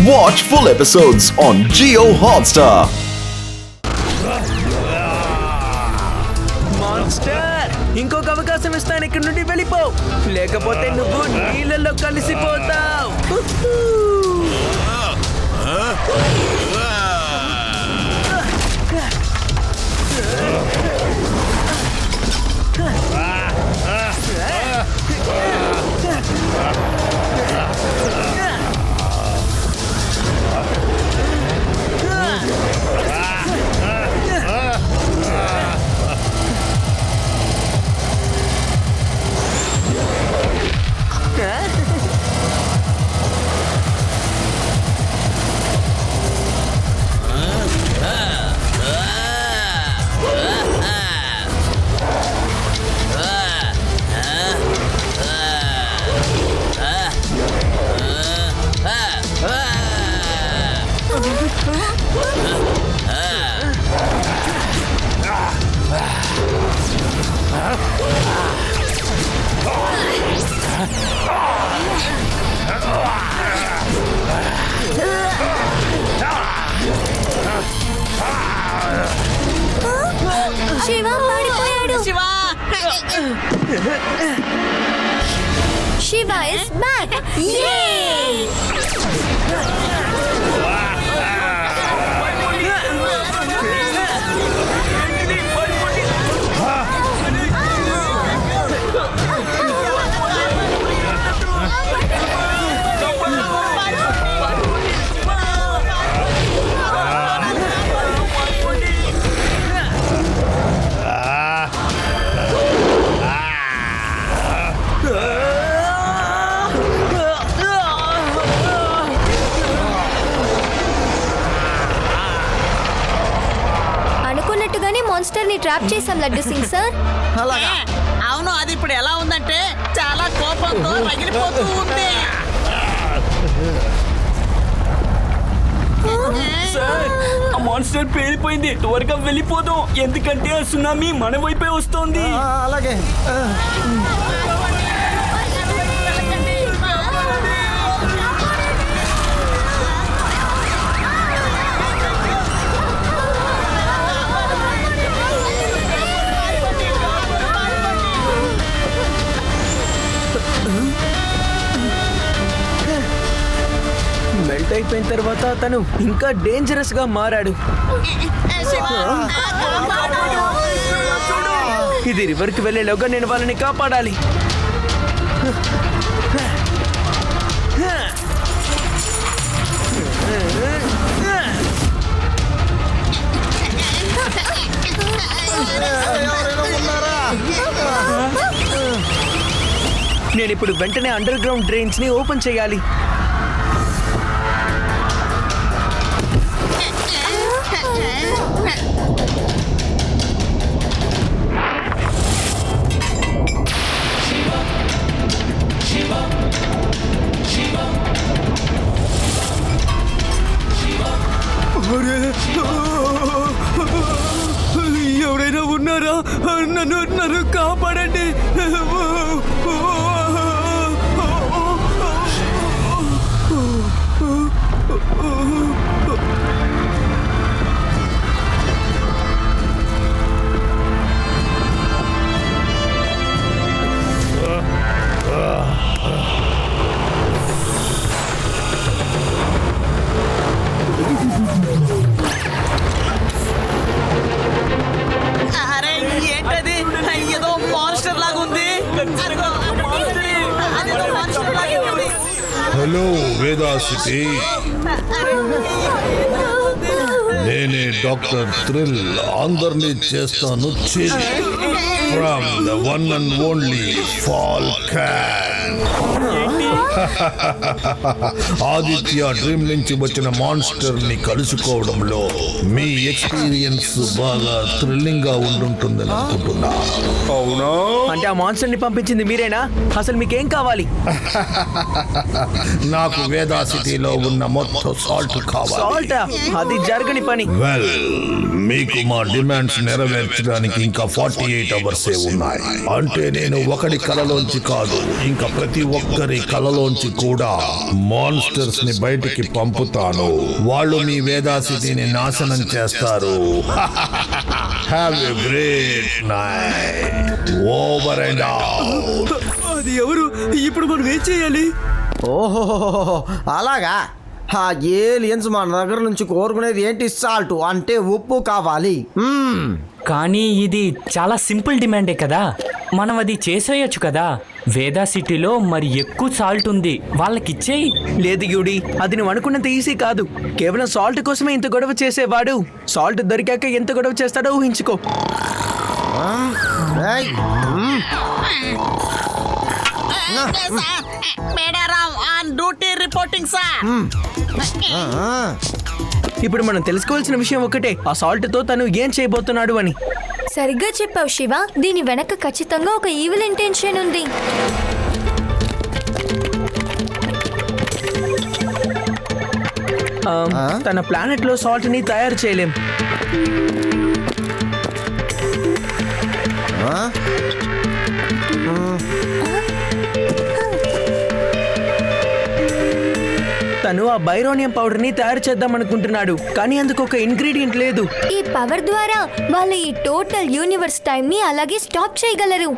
Watch full episodes on Jio Hotstar. Monster ఇంకొక అవకాశం ఇస్తాను, ఇక్కడ నుండి వెళ్ళిపో, లేకపోతే నువ్వు నీళ్ళలో కలిసిపోతావు. శివ పడిపోయాడు. Shiva is back. Yay! అనుకున్నట్టుగానే మాన్స్టర్ ని ట్రాప్ చేసాం లడ్డు సింగ్ సార్. అవును, అది ఇప్పుడు ఎలా ఉందంటే చాలా కోపంతో రగిలిపోతూ ఉంది. సార్, ఆ మాన్స్టర్ పేలిపోయింది, త్వరగా వెళ్ళిపోదాం, ఎందుకంటే ఆ సునామీ మన వైపే వస్తోంది. అలాగే. మెల్ట్ అయిపోయిన తర్వాత తను ఇంకా డేంజరస్ గా మారాడు. ఇది రివర్ కి వెళ్ళేలోగా నేను వాళ్ళని కాపాడాలి. నేను ఇప్పుడు వెంటనే అండర్ గ్రౌండ్ డ్రైన్స్ ని ఓపెన్ చేయాలి. ఎవరైనా ఉన్నారా? నన్ను కాపాడండి. అరే ఏంటది? ఏదో మాన్స్టర్ లాగా ఉంది. హలో వేదాసిటీ, నేనే డాక్టర్ థ్రిల్, అందరినీ చేస్తాను chill. From the one and only Falcon. Aditya dream నుంచి వచ్చిన మాన్స్టర్ ని కలుసుకోవడంలో మీ ఎక్స్పీరియన్స్ బాగా థ్రిల్లింగ్ గా ఉంటుందని అనుకుంటున్నా. అవునా? అంటే ఆ మాన్స్టర్ ని పంపించింది మీరేనా? అసలు మీకేం కావాలి? నాకు వేదాసిటీలో ఉన్న మొత్తం సాల్ట్ కావాలి. సాల్ట్? అది జరగని పని. వెల్, మీకు మా డిమాండ్స్ నెరవేర్చడానికి ఇంకా 48 అవర్సే ఉన్నాయి. అంటే నేను ఒకడి కలలోంచి కాదు, ఇంకా ప్రతి ఒక్కరి కలలో కళ్ళలోంచి కూడా మాన్స్టర్స్ ని బయటికి పంపుతాను. వాళ్ళు మీ వేదా సిటీని నాశనం చేస్తారు. Have a great night. Over and out. అది ఎవరు? ఇప్పుడు మనం ఏం చేయాలి? ఓహో, అలాగా. ఆ ఏలియన్స్ మన దగ్గర నుంచి కోరుకునేది ఏంటి? సాల్ట్ అంటే ఉప్పు కావాలి. కానీ ఇది చాలా సింపుల్ డిమాండే కదా, మనం అది చేసేయచ్చు కదా. వేదా సిటీలో మరి ఎక్కువ సాల్ట్ ఉంది, వాళ్ళకిచ్చేయి. లేదు యూడి, అది నువ్వు అనుకున్నంత ఈజీ కాదు. కేవలం సాల్ట్ కోసమే ఇంత గొడవ చేసేవాడు సాల్ట్ దొరికాక ఎంత గొడవ చేస్తాడో ఊహించుకో. ఏయ్, sir, Medaram on duty reporting sir. ఇప్పుడు మనం తెలుసుకోవాల్సిన విషయం ఒకటే, ఆ సాల్ట్ తో తను ఏం చేయబోతున్నాడు అని. సరిగ్గా చెప్పావు శివ. దీని వెనక ఖచ్చితంగా ఒక ఈవిల్ ఇంటెన్షన్ ఉంది. తన ప్లానెట్ లో సాల్ట్ ని తయారు చేయలేం. తను ఆ బైరోనియం పౌడర్ ని తయారు చేద్దాం అనుకుంటున్నాడు, కానీ అందుకు ఒక ఇంగ్రీడియంట్ లేదు. ఈ పవర్ ద్వారా వాళ్ళు ఈ టోటల్ యూనివర్స్ టైం ని అలాగే స్టాప్ చేయగలరు.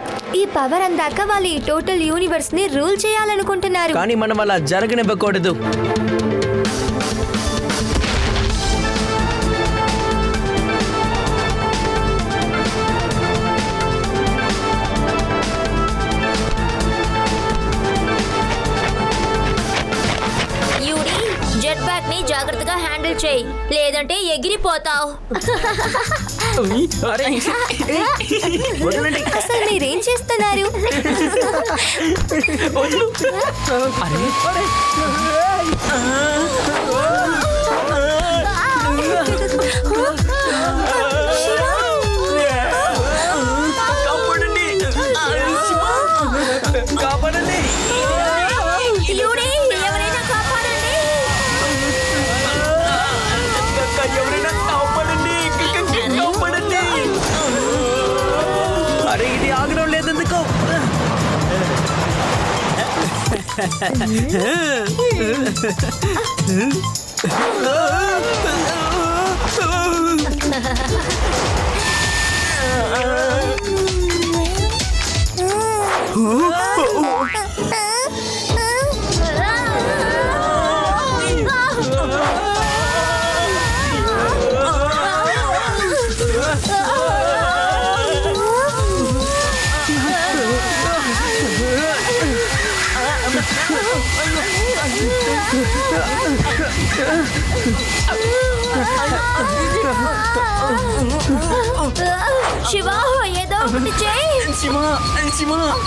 ఈ పవర్ అందాక వాళ్ళు ఈ టోటల్ యూనివర్స్ ని రూల్ చేయాలనుకుంటున్నారు. కానీ మనం అలా జరగనివ్వకూడదు. జెట్ బ్యాగ్ ని జాగ్రత్తగా హ్యాండిల్ చేయి, లేదంటే ఎగిరిపోతావు. అసలు మీరేం చేస్తున్నారు? కాపాడండి. ఎవరైనా కాపాడండి. ఎవరైనా కాపాడండి. కాపాడండి. అరే ఇది ఆగడం లేదెందుకు? శివ, ఏదో ఒకటి చేయి. శివ,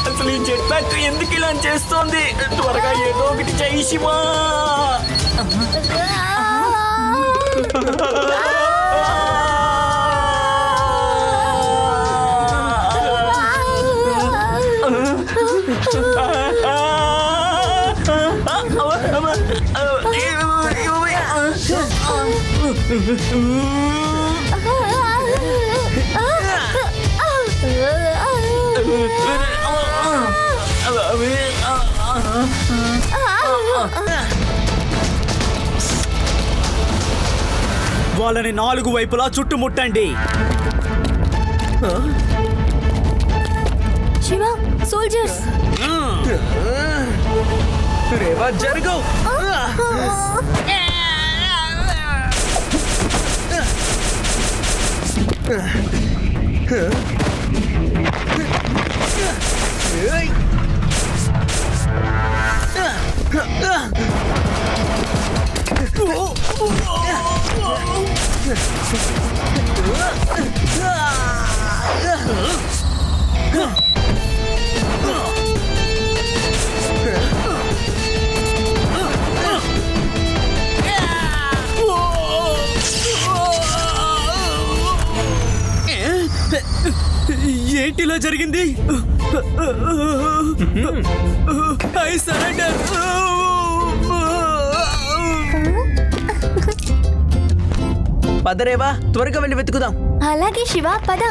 అసలు ఈ జెట్ బ్యాగ్ ఎందుకు ఇలా చేస్తోంది? త్వరగా ఏదో ఒకటి చెయ్యి శివ. వాళ్ళని 4 వైపులా చుట్టుముట్టండి. శివ, సోల్జర్స్. రేవా జరుగు. ఏంటిలా జరిగింది? I surrender. పదరేవా, త్వరగా వెళ్ళి వెతుకుదాం. అలాగే శివ, పద.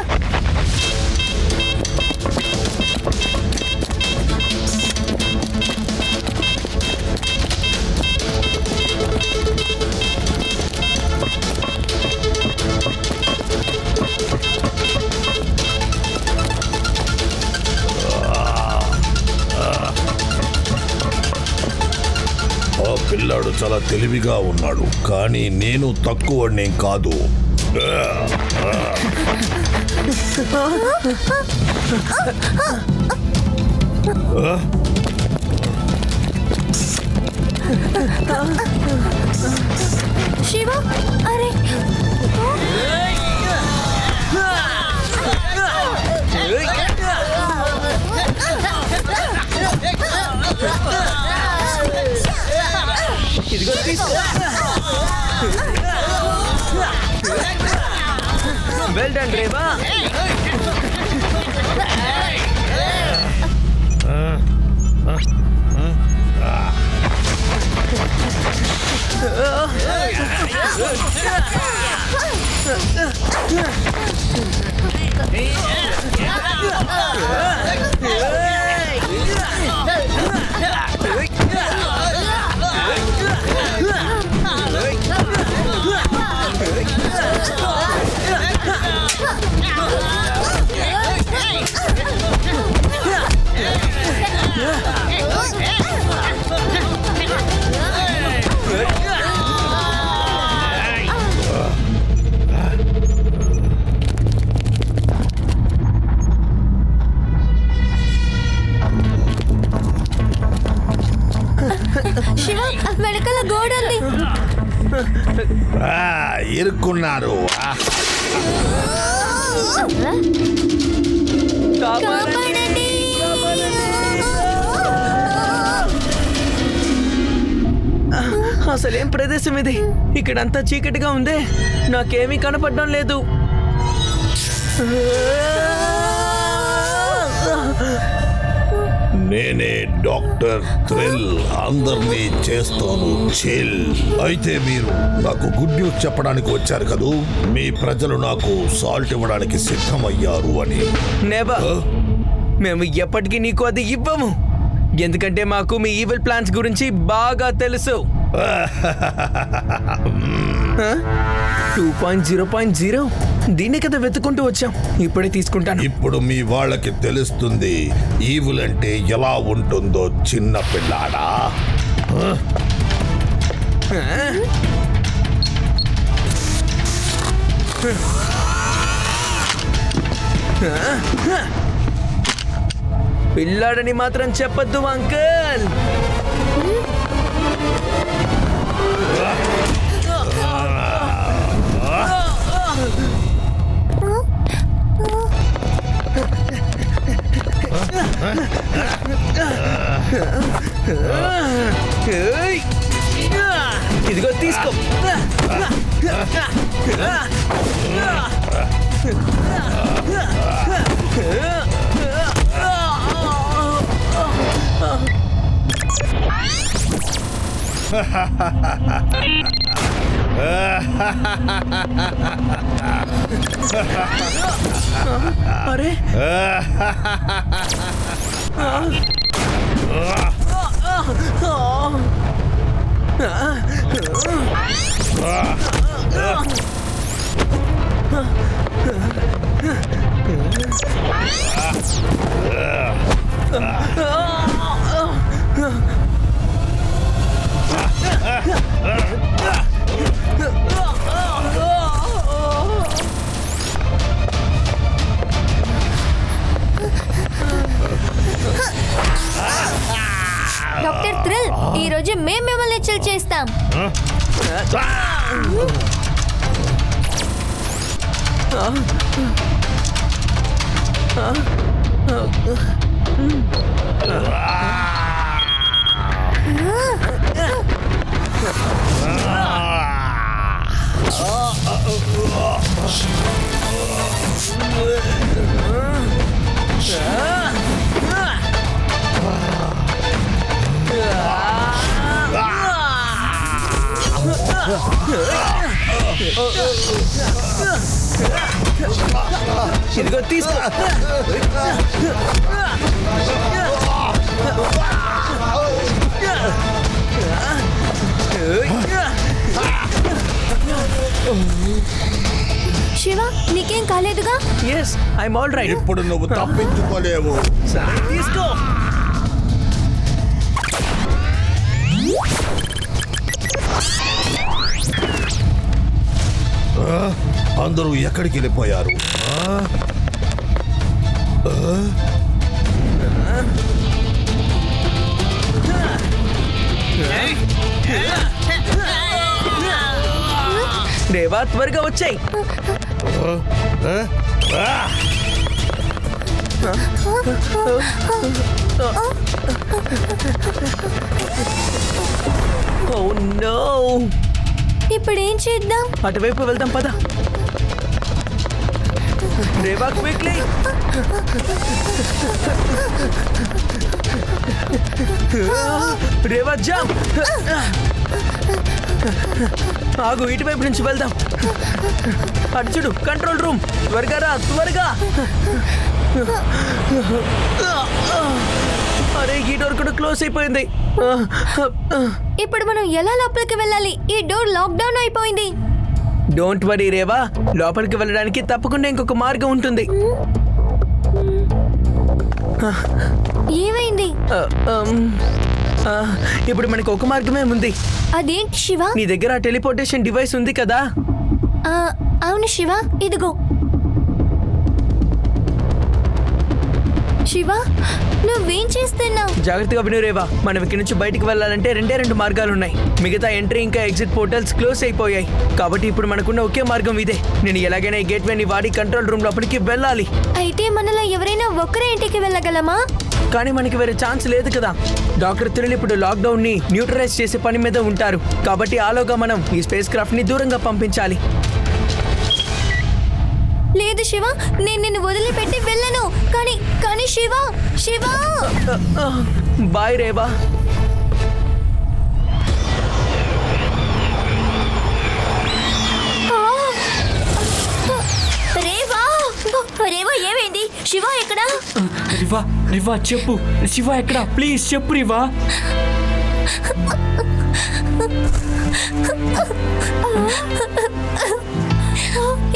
పిల్లాడు చాలా తెలివిగా ఉన్నాడు, కానీ నేను తక్కువనేం కాదు. శివ అరే ఇదిగో తీసుకో. Well done Rewa. శివ వెనకాల గోడ ఉంది. ఇరుక్కున్నారు. కాపాడండి. అసలేం ప్రదేశం ఇది? ఇక్కడంతా చీకటిగా ఉందే, నాకేమీ కనపడడం లేదు. నేనే డాక్టర్ థ్రిల్, అందరినీ చేస్తాను చిల్. అయితే మీరు నాకు గుడ్ న్యూస్ చెప్పడానికి వచ్చారు కదూ, మీ ప్రజలు నాకు సాల్ట్ ఇవ్వడానికి సిద్ధమయ్యారు అని. నెవర్. మేము ఎప్పటికీ నీకు అది ఇవ్వము, ఎందుకంటే మాకు మీ ఈవిల్ ప్లాన్స్ గురించి బాగా తెలుసు. 2.0.0 దీన్ని కదా వెతుకుంటూ వచ్చాం. ఇప్పుడే తీసుకుంటాను. ఇప్పుడు మీ వాళ్ళకి తెలుస్తుంది ఈవిల్ అంటే ఎలా ఉంటుందో, చిన్న పిల్లాడా. పిల్లాడని మాత్రం చెప్పొద్దు అంకల్. ఇదిగో తీసుకో. అరే డాక్టర్ థ్రిల్, ఈ రోజు మేము మిమ్మల్ని చిల్ చేస్తాం. ఇదిగో తీసుకో. శివ, నీకేం కాలేదుగా? Yes, I'm all right. ఇప్పుడు నువ్వు తప్పించుకోలేవు. సరే తీసుకో. అందరూ ఎక్కడికి వెళ్ళిపోయారు? రేవా త్వరగా వచ్చాయి. Oh no! ఇప్పుడు ఏం చేద్దాం? అటువైపు వెళ్దాం పద. రేవా క్విక్లీ. రేవా జంప్. ఆగు, ఇటువైపు నుంచి వెళ్దాం. అటు చూడు, కంట్రోల్ రూమ్. త్వరగా రా, త్వరగా. అరే, ఈ డోర్ కూడా క్లోజ్ అయిపోయింది. ఇప్పుడు మనం ఎలా లోపలికి వెళ్ళాలి? ఈ డోర్ లాక్ డౌన్ అయిపోయింది. డోంట్ వరీ రేవా, లోపలికి వెళ్ళడానికి తప్పకుండా ఇంకొక మార్గం ఉంటుంది. ఏమైంది? ఇప్పుడు మనకు ఒక మార్గమే ఉంది. అదేంటి శివ? నీ దగ్గర టెలిపోర్టేషన్ డివైస్ ఉంది కదా? అవును శివ, ఇదిగో. శివ, నువ్వేం చేస్తున్నావు? జాగ్రత్తగా విను రేవా, మనం ఇక్కడి నుంచి బయటికి వెళ్ళాలంటే రెండు మార్గాలు ఉన్నాయి. మిగతా ఎంట్రీ ఇంకా ఎగ్జిట్ పోర్టల్స్ క్లోజ్ అయిపోయాయి. కాబట్టి ఇప్పుడు మనకున్న ఒకే మార్గం ఇదే. నేను ఎలాగైనా ఈ గేట్వేని వాడి కంట్రోల్ రూమ్ లోపలికి వెళ్ళాలి. అయితే మనలో ఎవరైనా ఒక్కరే ఇంటికి వెళ్ళగలమా? కానీ మనకి వేరే ఛాన్స్ లేదు కదా. డాక్టర్ థ్రిల్ ఇప్పుడు లాక్డౌన్ ని న్యూట్రలైజ్ చేసే పని మీద ఉంటారు. కాబట్టి ఆలోగా మనం ఈ స్పేస్ క్రాఫ్ట్ ని దూరంగా పంపించాలి. లేదు శివ, నేను నిన్ను వదిలిపెట్టి వెళ్ళను. కానీ శివ, శివ. బాయ్ రేవా. రేవా, రేవా ఏమైంది? శివ ఎక్కడా? రివా చెప్పు. శివ ఎక్కడా? ప్లీజ్ చెప్పు రివా.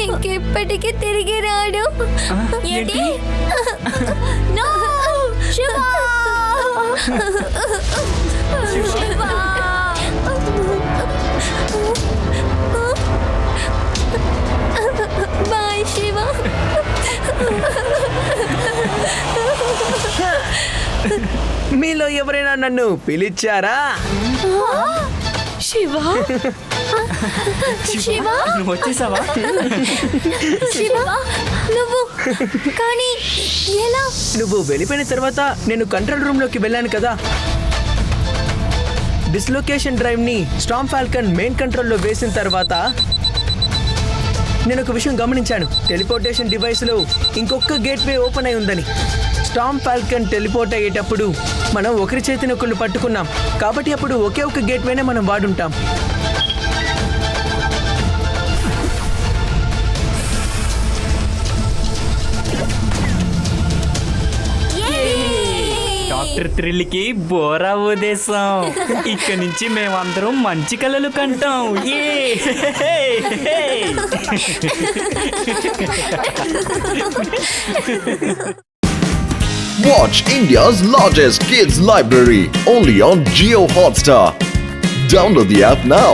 ఇంకెప్పటికీ తిరిగి రాడు. ఏంటి? నో! శివ! శివ! బాయ్ శివ. మీలో ఎవరైనా నన్ను పిలిచారా? శివ, శివ, నువ్వు వచ్చేసావా? శివ, నువ్వు కానీ ఎలా? నువ్వు వెళ్ళిపోయిన తర్వాత నేను కంట్రోల్ రూమ్ లోకి వెళ్ళాను కదా. డిస్లొకేషన్ డ్రైవ్ ని స్టార్మ్ ఫాల్కన్ మెయిన్ కంట్రోల్లో వేసిన తర్వాత నేను ఒక విషయం గమనించాను. టెలిపోర్టేషన్ డివైస్ లో ఇంకొక గేట్వే ఓపెన్ అయి ఉందని. స్టార్మ్ ఫాల్కన్ టెలిపోర్ట్ అయ్యేటప్పుడు మనం ఒకరి చేతిని ఒకళ్ళు పట్టుకున్నాం. కాబట్టి అప్పుడు ఒకే ఒక గేట్వేనే మనం వాడుంటాం. డాక్టర్ థ్రిల్ కి బోరా ఉదేశం. ఇక్కడి నుంచి మేమందరం మంచి కలలు కంటాం. Watch India's largest kids library only on Jio Hotstar. Download the app now.